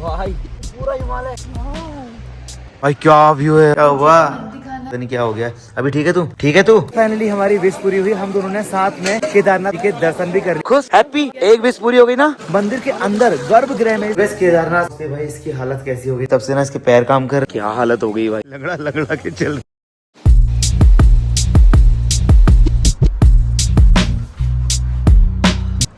भाई पूरा हिमालय भाई, क्या व्यू है, क्या हुआ पता नहीं क्या हो गया। अभी ठीक है तू? ठीक है तू? फाइनली हमारी विश पूरी हुई, हम दोनों ने साथ में केदारनाथ के दर्शन भी कर लिए। खुश, हैप्पी, एक विश पूरी हो गई ना। मंदिर के अंदर गर्भगृह में बस केदारनाथ से भाई इसकी हालत कैसी हो गई, तब से ना इसके पैर काम कर, क्या हालत हो गई भाई, लगड़ा लगड़ा के चल।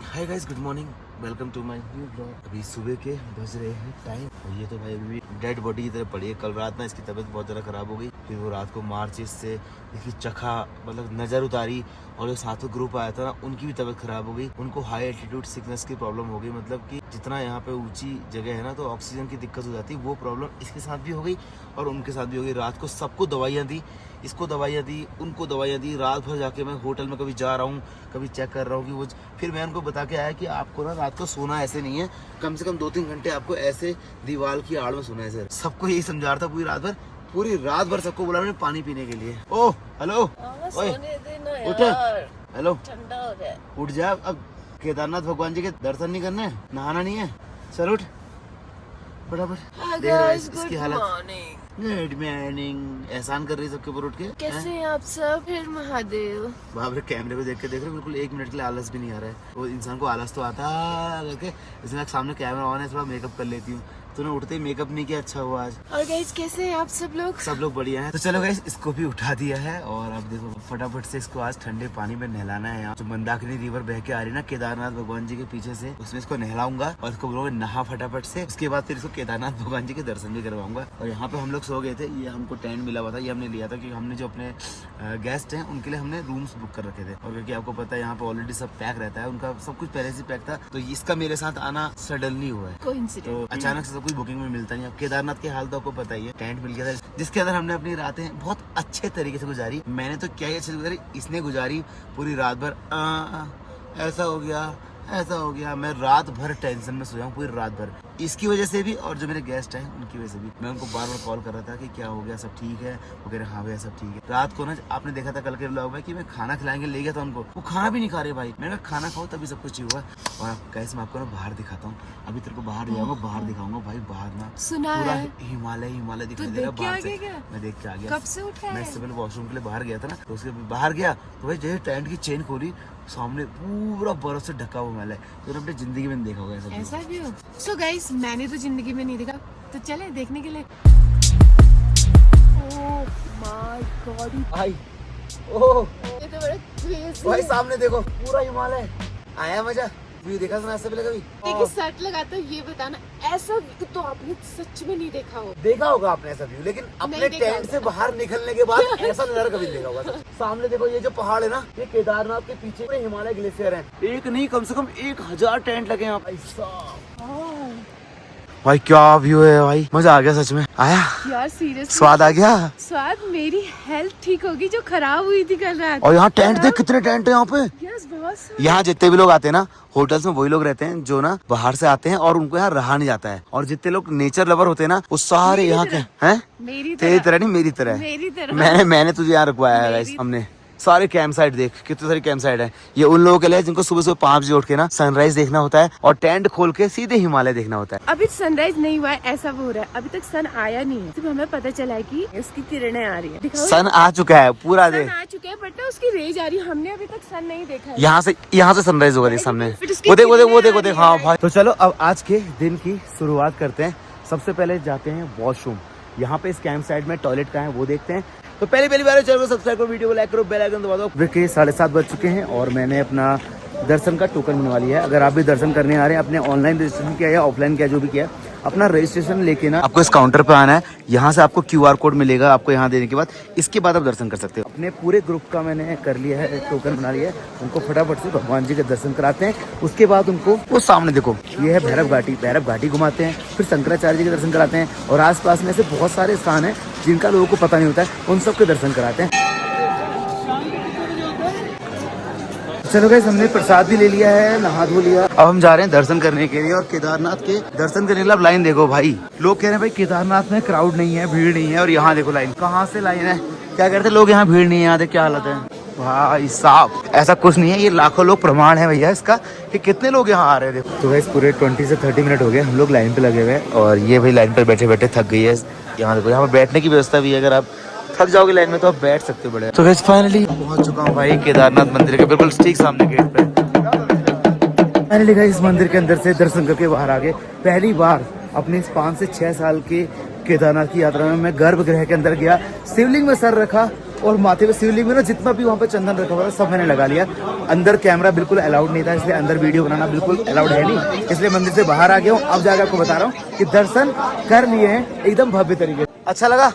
Hi guys, good morning, welcome to my new blog. अभी सुबह के बज रहे हैं टाइम और ये तो भाई अभी डेड बॉडी की तरह पड़ी है। कल रात ना इसकी तबीयत बहुत ज़्यादा ख़राब हो गई, फिर वो रात को मार्चिस से इसकी चखा मतलब नज़र उतारी और जो साथ में ग्रुप आया था ना उनकी भी तबीयत ख़राब हो गई। उनको हाई एल्टीट्यूड सिकनेस की प्रॉब्लम हो गई, मतलब कि जितना यहाँ पे ऊंची जगह है ना तो ऑक्सीजन की दिक्कत हो जाती है। वो प्रॉब्लम इसके साथ भी हो गई और उनके साथ भी हो गई। रात को सबको दवाइयाँ दी, इसको दवाइयाँ दी, उनको दवाइयाँ दी। रात भर जाके मैं होटल में कभी जा रहा हूँ, कभी चेक कर रहा हूँ कि वो, फिर मैं उनको बता के आया कि आपको ना रात को सोना ऐसे नहीं है, कम से कम 2-3 घंटे आपको ऐसे दीवार की आड़ में सोना है सर। सबको यही समझा रहा था पूरी रात भर सबको बोला मैंने पानी पीने के लिए। ओह हेलो, उठ, हेलो, ठंडा हो गया, उठ जा। अब केदारनाथ भगवान जी के दर्शन नहीं करने, नहाना नहीं है, चल उठ फटाफट। इसकी हालत, गुड मॉर्निंग, एहसान कर रही सबके ऊपर उठ के। कैसे हैं आप सब? फिर महादेव बाप रे, कैमरे पे देख रहे बिल्कुल 1 मिनट के लिए आलस भी नहीं आ रहा है। वो इंसान को आलस तो आता करके, इसलिए सामने कैमरा ऑन है, थोड़ा मेकअप कर लेती हूँ। तूने उठते ही मेकअप नहीं किया, अच्छा हुआ आज। और गाइस कैसे हैं आप सब लोग? सब लोग बढ़िया हैं। तो चलो गाइस, इसको भी उठा दिया है और अब देखो फटाफट से इसको आज ठंडे पानी में नहलाना है। यहाँ जो मंदाकिनी रिवर बह के आ रही है ना केदारनाथ भगवान जी के पीछे से, उसमें इसको नहलाऊंगा और इसको बोलूंगा नहा फटाफट से। उसके बाद फिर इसको केदारनाथ भगवान जी के दर्शन भी करवाऊंगा। और यहाँ पे हम लोग सो गए थे, ये हमको टेंट मिला हुआ था, ये हमने लिया था कि हमने जो अपने गेस्ट हैं उनके लिए हमने रूम्स बुक कर रखे थे। और क्योंकि आपको पता है यहाँ पे ऑलरेडी सब पैक रहता है, उनका सब कुछ पहले से पैक था, तो इसका मेरे साथ आना सडनली हुआ है, तो अचानक से सब कुछ बुकिंग में मिलता नहीं। अब केदारनाथ के हाल तो आपको पता ही है। टेंट मिल गया था जिसके अंदर हमने अपनी रातें बहुत अच्छे तरीके से गुजारी। मैंने तो क्या ही अच्छे से गुजारी, इसने गुजारी पूरी रात भर। ऐसा हो गया, मैं रात भर टेंशन में सोया हूँ पूरी रात भर, इसकी वजह से भी और जो मेरे गेस्ट हैं उनकी वजह से भी। मैं उनको बार बार कॉल कर रहा था कि क्या हो गया, सब ठीक है? वो कह रहे हाँ भैया सब ठीक है। रात को ना आपने देखा था कल के ब्लॉग में कि मैं खाना खिलाएंगे ले गया था उनको, वो खाना भी नहीं खा रहे भाई। मैंने कहा खाना खाओ तभी सब कुछ हुआ। और गाइस मैं आपको ना बाहर दिखाता हूँ, अभी तेरे को बाहर जाऊंगा, बाहर दिखाऊंगा भाई। बाहर ना पूरा हिमालय दिखाई दे रहा है बाहर से। मैं देख के आ गया, मैं इससे पहले वॉशरूम के लिए बाहर गया था ना, तो उसके बाहर गया तो भाई जैसे टेंट की चेन खोली, सामने पूरा बर्फ से ढका हुआ हिमालय। तो अपनी जिंदगी में नहीं देखा होगा ऐसा भी हो। सो गाइस मैंने तो जिंदगी में नहीं देखा, तो चले देखने के लिए। ओह माय गॉड भाई, ओह ये तो बड़ा क्रेजी भाई, सामने देखो पूरा हिमालय। आया मजा? व्यू देखा था इससे पहले कभी? देखिए शर्ट लगाता हूँ, ये बताना ऐसा व्यू तो आपने सच में नहीं देखा हो। देखा होगा आपने ऐसा व्यू, लेकिन अपने टेंट से बाहर निकलने के बाद ऐसा नजारा कभी देखा होगा। सामने देखो ये जो पहाड़ है ना, ये केदारनाथ के पीछे पूरे हिमालय ग्लेशियर हैं। एक नहीं कम से कम 1000 टेंट लगे हैं भाई। क्या व्यू है भाई, मजा आ गया सच में। आया यार सीरियसली, स्वाद आ गया। स्वाद, मेरी हेल्थ ठीक होगी जो खराब हुई थी कल रात। और यहाँ टेंट देख, कितने टेंट है यहाँ पे। बहुत। यहाँ जितने भी लोग आते हैं ना होटल्स में, वही लोग रहते हैं जो ना बाहर से आते हैं और उनको यहाँ रहा नहीं जाता है। और जितने लोग नेचर लवर होते हैं ना वो सारे यहाँ के हैं। तेरी तरह नहीं, मेरी तरह। मैंने तुझे यहाँ रुकवाया है गाइस। हमने सारे कैंप साइट देख, कितने सारे कैंप साइट है। ये उन लोगों के लिए जिनको सुबह सुबह 5 बजे उठ के ना सनराइज देखना होता है और टेंट खोल के सीधे हिमालय देखना होता है। अभी सनराइज नहीं हुआ है, ऐसा हो रहा है, अभी तक सन आया नहीं है। तो हमें पता चला है कि उसकी किरणें आ रही है। सन आ चुका है, पूरा सन आ चुका है, बट उसकी रेज आ रही है। हमने अभी तक सन नहीं देखा है। यहाँ से सनराइज होगा सामने, वो देख हाँ भाई। तो चलो अब आज के दिन की शुरुआत करते हैं। सबसे पहले जाते हैं वॉशरूम। यहाँ पे इस कैंप साइड में टॉयलेट का है, वो देखते हैं। तो पहली बार चैनल को सब्सक्राइब करो, वीडियो को लाइक करो, बेल आइकन दबा दो। 7:30 बज चुके हैं और मैंने अपना दर्शन का टोकन बनवा लिया है। अगर आप भी दर्शन करने आ रहे हैं, अपने ऑनलाइन रजिस्ट्रेशन किया या ऑफलाइन किया, जो भी किया, अपना रजिस्ट्रेशन लेके ना आपको इस काउंटर पे आना है। यहाँ से आपको QR कोड मिलेगा, आपको यहाँ देने के बाद इसके बाद आप दर्शन कर सकते हो। अपने पूरे ग्रुप का मैंने कर लिया है, टोकन बना लिया है। उनको फटाफट से भगवान जी के दर्शन कराते हैं। उसके बाद उनको वो सामने देखो, ये है भैरव घाटी घुमाते हैं, फिर शंकराचार्य जी के दर्शन कराते हैं। और आसपास में ऐसे बहुत सारे स्थान है जिनका लोगों को पता नहीं होता है, उन सबके दर्शन कराते हैं। चलो गाइस, हमने प्रसाद भी ले लिया है, नहा धो लिया। अब हम जा रहे हैं दर्शन करने के लिए। और केदारनाथ के दर्शन करने के लिए लाइन देखो भाई। लोग कह रहे हैं भाई केदारनाथ में क्राउड नहीं है, भीड़ नहीं है, और यहाँ देखो लाइन, कहाँ से लाइन है। क्या कहते हैं लोग, यहाँ भीड़ नहीं है, यहाँ देख क्या हालत है। भाई साहब ऐसा कुछ नहीं है, ये लाखों लोग प्रमाण है भैया इसका कि कितने लोग यहाँ आ रहे थे। तो गाइस पूरे 20 से 30 मिनट हो गए हम लोग लाइन पे लगे हुए हैं और ये भाई लाइन पर बैठे बैठे थक गई है। यहाँ देखो यहाँ पर बैठने की व्यवस्था भी है, अगर आप थक जाओगे लाइन में तो आप बैठ सकते हो बड़े। तो गाइस फाइनली पहुंच चुका हूँ भाई केदारनाथ मंदिर के बिल्कुल ठीक सामने गेट पे। फाइनली गाइस इस मंदिर के अंदर से दर्शन करके बाहर आ गए। पहली बार अपने 5 से 6 साल के केदारनाथ की यात्रा में मैं गर्भगृह के अंदर गया, शिवलिंग में सर रखा और माथे पे शिवलिंग में ना जितना भी वहाँ पे चंदन रखा हुआ था सब मैंने लगा लिया। अंदर कैमरा बिल्कुल अलाउड नहीं था, इसलिए अंदर वीडियो बनाना बिल्कुल अलाउड है नहीं, इसलिए मंदिर से बाहर आ गया हूँ। अब जाकर आपको बता रहा हूँ कि दर्शन कर लिए हैं एकदम भव्य तरीके। अच्छा लगा,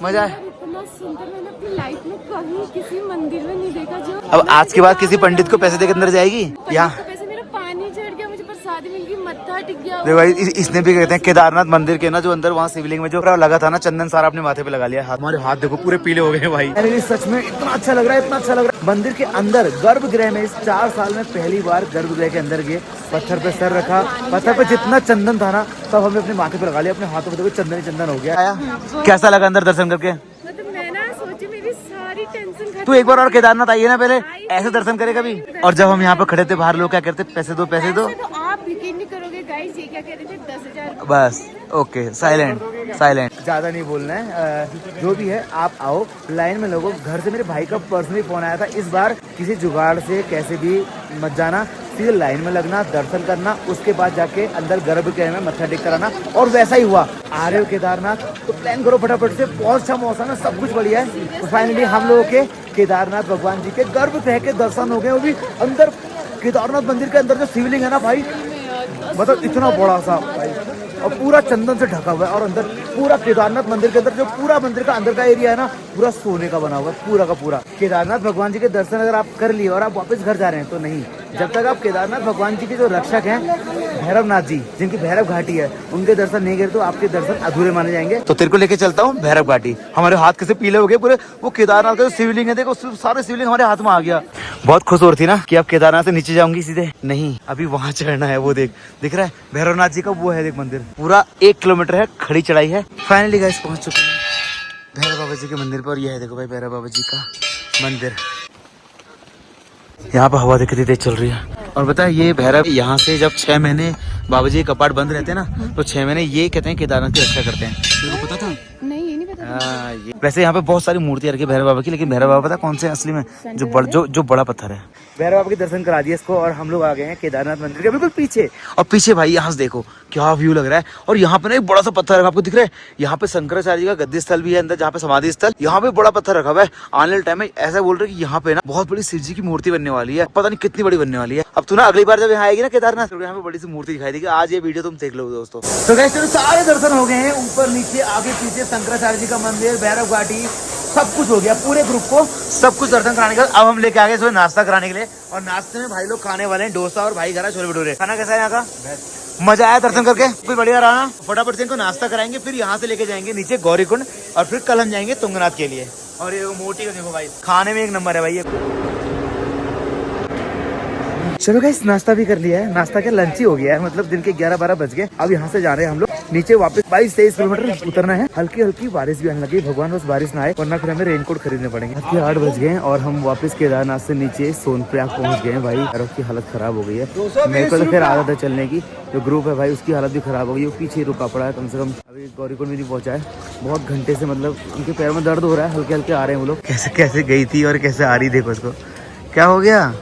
मजा आया। इतना सुंदर मैंने अपनी लाइफ में कहीं किसी मंदिर में नहीं देखा। जो अब आज के बाद किसी पंडित को पैसे देकर अंदर जाएगी यहाँ? मेरा पानी चढ़ गया, मुझे प्रसाद मिल गई, मत्था टिक गया। देखो भाई इसने भी कहते हैं केदारनाथ मंदिर के ना जो अंदर वहाँ शिवलिंग में जो लगा था ना चंदन सारा अपने माथे पे लगा लिया। हमारे हाथ देखो पूरे पीले हो गए भाई। अरे सच में इतना अच्छा लग रहा है, इतना अच्छा लग रहा है। मंदिर के अंदर गर्भगृह में इस 4 साल में पहली बार गर्भगृह के अंदर गए, पत्थर पे सर रखा, पत्थर पे जितना चंदन था ना सब हमने अपने माथे पे लगा लिया, अपने हाथों पे देखो चंदन ही चंदन हो गया। कैसा लगा अंदर दर्शन करके? मतलब मैं ना सोची मेरी सारी टेंशन खत्म। तू एक बार और केदारनाथ आइए ना, पहले ऐसे दर्शन करे कभी। और जब हम यहाँ पे खड़े थे बाहर लोग क्या करते, पैसे दो पैसे दो। तो आप यकीन नहीं करोगे गाइस, ये क्या कह रहे थे 10,000 बस ओके साइलेंट साइलेंट, ज्यादा नहीं बोलना है। जो भी है आप आओ लाइन में लगो। घर से मेरे भाई का पर्सनली फोन आया था, इस बार किसी जुगाड़ से कैसे भी मत जाना, सीधे लाइन में लगना, दर्शन करना, उसके बाद जाके अंदर गर्भगृह में मत्था टेक कराना। और वैसा ही हुआ। आ रहे हो केदारनाथ तो प्लान करो फटाफट से, बहुत अच्छा मौसम है, सब कुछ बढ़िया है। तो फाइनली हम लोगों के केदारनाथ भगवान जी के गर्भगृह के दर्शन हो गए। वो भी अंदर केदारनाथ मंदिर के अंदर जो शिवलिंग है ना भाई, मतलब इतना बड़ा सा भाई, और पूरा चंदन से ढका हुआ है। और अंदर पूरा केदारनाथ मंदिर के अंदर जो पूरा मंदिर का अंदर का एरिया है ना पूरा सोने का बना हुआ है, पूरा का पूरा। केदारनाथ भगवान जी के दर्शन अगर आप कर लिए और आप वापस घर जा रहे हैं तो नहीं, जब तक आप केदारनाथ भगवान जी के जो रक्षक हैं भैरवनाथ जी, जिनकी भैरव घाटी है, उनके दर्शन नहीं करे तो आपके दर्शन अधूरे माने जाएंगे। तो तेरे को लेके चलता हूँ भैरव घाटी। हमारे हाथ कैसे पीले हो गए पूरे, वो केदारनाथ का जो शिवलिंग है देखो, सारे शिवलिंग हमारे हाथ में आ गया। बहुत खुश हो रही थी ना कि अब केदारनाथ से नीचे जाऊंगी सीधे, नहीं अभी वहाँ चढ़ना है। वो देख दिख रहा है भैरवनाथ जी का, वो है देख मंदिर, पूरा 1 किलोमीटर है, खड़ी चढ़ाई है। फाइनली गाइस पहुंच चुके हैं भैरव बाबा जी के मंदिर पर। यह है देखो भाई भैरव बाबा जी का मंदिर। यहाँ पर हवा देखती तेज चल रही है। और पता है ये भैरव यहाँ से जब 6 महीने बाबा जी के कपाट बंद रहते हैं ना, तो 6 महीने ये कहते हैं केदारनाथ की रक्षा करते हैं। तुमको पता था? नहीं, ये नहीं पता। वैसे यहाँ पे बहुत सारी मूर्तियां रखी है भैरव बाबा की, लेकिन भैरव बाबा पता कौन से असली में जो बड़ा पत्थर है। भैरव बाबा के दर्शन करा दिए इसको और हम लोग आ गए हैं केदारनाथ मंदिर के बिल्कुल पीछे। और पीछे भाई यहाँ से देखो क्या व्यू लग रहा है। और यहाँ पे ना एक बड़ा सा पत्थर है, आपको दिख रहा है? यहाँ पे शंकराचार्य जी का गद्दी स्थल भी है अंदर, जहाँ पे समाधि स्थल, यहाँ पे बड़ा पत्थर रखा हुआ है। आने वाले टाइम में ऐसा बोल रहे हैं कि यहाँ पे ना बहुत बड़ी शिव जी की मूर्ति बनने वाली है, पता नहीं कितनी बड़ी बनने वाली है। अब तू ना अगली बार जब यहाँ आएगी ना केदारनाथ, तो यहाँ पे बड़ी सी मूर्ति दिखाई देगी। आज ये वीडियो तुम देख लो दोस्तों। तो गाइस चलो सारे दर्शन हो गए हैं, ऊपर नीचे आगे पीछे शंकराचार्य जी का मंदिर, भैरव घाटी, सब कुछ हो गया। पूरे ग्रुप को सब कुछ दर्शन कराने के बाद अब हम लेके आ गए सुबह नाश्ता कराने के लिए। और नाश्ते में भाई लोग खाने वाले हैं डोसा और भाई घर छोले भटूरे। खाना कैसा है यहाँ का? मजा आया दर्शन करके? कुछ बढ़िया रहा। फटाफट से इनको नाश्ता कराएंगे, फिर यहाँ से लेके जाएंगे नीचे गौरीकुंड और फिर कल हम जाएंगे तुंगनाथ के लिए। और ये मोटी का देखो भाई, खाने में एक नंबर है भाई ये। चलो गाइस नाश्ता भी कर लिया है, नाश्ता क्या लंच ही हो गया है, मतलब दिन के 11-12 बज गए। अब यहाँ से जा रहे हैं हम लोग नीचे वापस। 22-23 किलोमीटर उतरना है। हल्की हल्की बारिश भी आने लगी, भगवान बस बारिश ना आए वरना फिर हमें रेनकोट खरीदने पड़ेंगे। 8 बज गए और हम वापस केदारनाथ से नीचे सोनप्रयाग पहुँच गए। भाई पैरों की हालत खराब हो गई है, मेरे को तो फिर आदत है चलने की। जो ग्रुप है भाई उसकी हालत भी खराब हो गई, वो पीछे रुका पड़ा है कम से कम। अभी गौरीकुंड भी नहीं पहुंचा है, बहुत घंटे से, मतलब उनके पैरों में दर्द हो रहा है, हल्के हल्के आ रहे हैं वो लोग। कैसे कैसे गई थी और कैसे आ रही, देखो उसको क्या हो गया।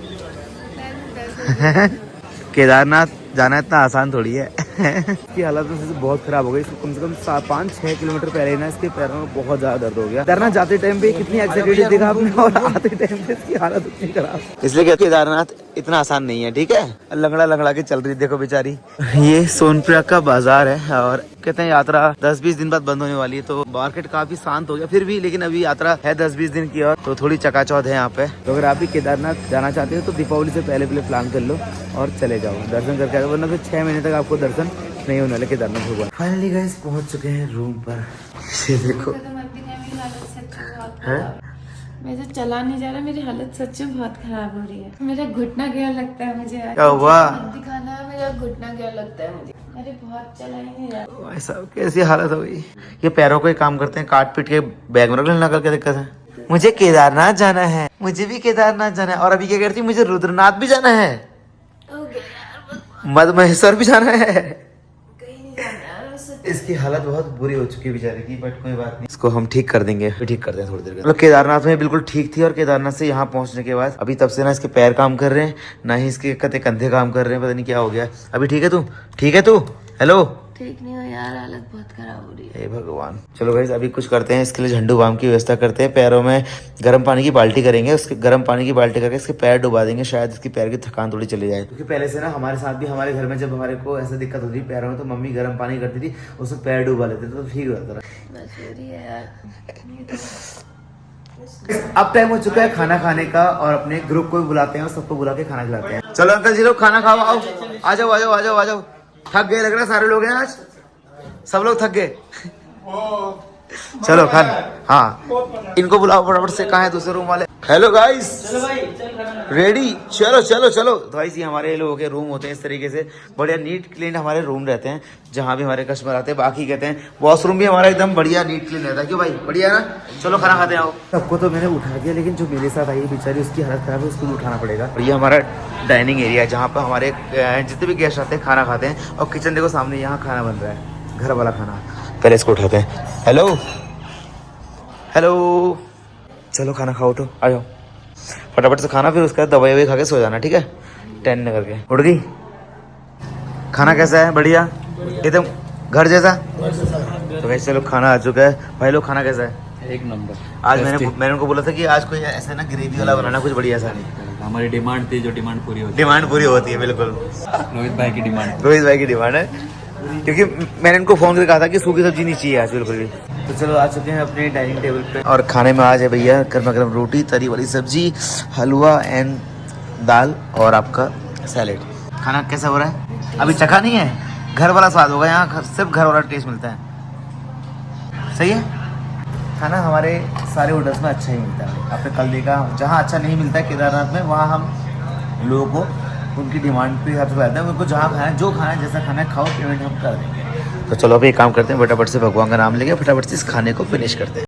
केदारनाथ जाना इतना आसान थोड़ी है। इसकी हालत तो बहुत खराब हो गई। कम से कम 5-6 किलोमीटर पहले ना इसके पैरों में बहुत ज्यादा दर्द हो गया। केदारनाथ जाते टाइम पे कितनी एक्साइटेड देखा आपने, और आते टाइम पे इसकी हालत इतनी खराब। इसलिए केदारनाथ इतना आसान नहीं है, ठीक है? लंगड़ा लंगड़ा के चल रही देखो बेचारी। ये सोनप्रयाग का बाजार है और कहते हैं यात्रा 10-20 दिन बाद बंद होने वाली है, तो मार्केट काफी शांत हो गया फिर भी, लेकिन अभी यात्रा है 10-20 दिन की और तो थोड़ी चकाचौंध है यहाँ पे। तो अगर आप भी केदारनाथ जाना चाहते हो तो दीपावली से पहले प्लान कर लो और चले जाओ, दर्शन करके आओ, वरना फिर 6 महीने तक आपको दर्शन नहीं होने वाले केदारनाथ भगवान। फाइनली गाइस पहुंच चुके हैं रूम पर। ये देखो मैं तो चला नहीं जा रहा, मेरी हालत सच में बहुत खराब हो रही है। मेरा घुटना गया लगता है मुझे। क्या हुआ? दिखाना है, मेरा घुटना गया लगता है मुझे। अरे बहुत चला ही नहीं जा रहा। ऐसा कैसी हालत हो गई? ये पैरों को एक काम करते हैं, काट पीट के बैग में रख लेना, करके दिक्कत है। मुझे केदारनाथ जाना है, मुझे भी केदारनाथ जाना है। और अभी क्या कहती, मुझे रुद्रनाथ भी जाना है, मद महेश्वर भी जाना है। इसकी हालत बहुत बुरी हो चुकी है बेचारे की, बट कोई बात नहीं, इसको हम ठीक कर देंगे, ठीक कर दें थोड़ी देर। मतलब केदारनाथ में बिल्कुल ठीक थी, और केदारनाथ से यहाँ पहुंचने के बाद अभी तब से ना इसके पैर काम कर रहे हैं, ना ही इसके कंधे काम कर रहे हैं, पता नहीं क्या हो गया। अभी ठीक है तू? ठीक है तू? हेलो, ठीक नहीं हो यार, हालत बहुत खराब हो रही है। हे भगवान। चलो भाई अभी कुछ करते हैं, इसके लिए झंडू बाम की व्यवस्था करते हैं। पैरों में गर्म पानी की बाल्टी करेंगे, उसके गर्म पानी की बाल्टी करके इसके पैर डुबा देंगे, शायद इसकी पैर की थकान थोड़ी चली जाए। क्योंकि पहले से ना हमारे साथ भी, हमारे घर में जब हमारे को ऐसा दिक्कत होती थी पैरों में, तो मम्मी गर्म पानी करती थी, उसमें पैर डुबा लेते थे, तो ठीक होता था। अब टाइम हो चुका है खाना खाने का, और अपने ग्रुप को भी बुलाते हैं और सबको बुला के खाना खिलाते हैं। चलो अंकल जी लोग खाना खाओ, आओ, आ जाओ आ जाओ आ जाओ आ जाओ। थक गए लग रहा है सारे लोग हैं आज, सब लोग थक गए। चलो खान, हाँ इनको बुलाओ फटाफट से। कहाँ है दूसरे रूम वाले? Hello guys, ready? चलो चलो चलो। तो भाई ये हमारे लोगों के रूम होते हैं इस तरीके से, बढ़िया नीट क्लीन हमारे रूम रहते हैं जहाँ भी हमारे कस्टमर आते हैं। बाकी कहते हैं वॉशरूम भी हमारा एकदम बढ़िया नीट क्लीन रहता है। क्यों भाई, बढ़िया है ना? चलो खाना खाते आओ। सबको तो मैंने उठा दिया, लेकिन जो मेरे साथ आई बेचारी, उसकी हालत खराब है, उसको भी उठाना पड़ेगा। और ये हमारा डाइनिंग एरिया है जहाँ पर हमारे जितने भी गेस्ट आते हैं खाना खाते हैं। और किचन देखो सामने, यहाँ खाना बन रहा है, घर वाला खाना। पहले इसको उठाते हैं। हेलो हेलो, चलो खाना खाओ, उठो आ जाओ फटाफट से खाना, फिर उसका दवाई ववाई खा के सो जाना, ठीक है? 10 करके उठ गई। खाना कैसा है? बढ़िया, एकदम घर जैसा। तो वैसे चलो खाना आ चुका है भाई लोग। खाना कैसा है? एक नंबर। आज मैंने उनको बोला था कि आज कोई ऐसा ना ग्रेवी वाला बनाना, कुछ बढ़िया सा नहीं। हमारी डिमांड थी, जो डिमांड पूरी होती डिमांड पूरी होती है बिल्कुल। रोहित भाई की डिमांड, रोहित भाई की डिमांड है, क्योंकि मैंने इनको फोन करके कहा था कि सूखी सब्जी नहीं चाहिए आज बिल्कुल भी। तो चलो आ चुके हैं अपने डाइनिंग टेबल पे, और खाने में आज है भैया गर्मा गर्म रोटी, तरी वाली सब्जी, हलवा एंड दाल, और आपका सैलेड। खाना कैसा हो रहा है? अभी चखा नहीं है, घर वाला स्वाद होगा, यहाँ सिर्फ घर वाला टेस्ट मिलता है। सही है खाना, हमारे सारे होटल्स में अच्छा ही मिलता है। आपने कल देखा, जहाँ अच्छा नहीं मिलता है केदारनाथ में, वहाँ हम लोगों को उनकी डिमांड पे हिसाब से बताते हैं, उनको जहाँ खाना है, जो खाना है, जैसा खाना है खाओ, पेमेंट हम कर देंगे। तो चलो अभी एक काम करते हैं, फटाफट से भगवान का नाम लेके फटाफट से इस खाने को फिनिश करते हैं।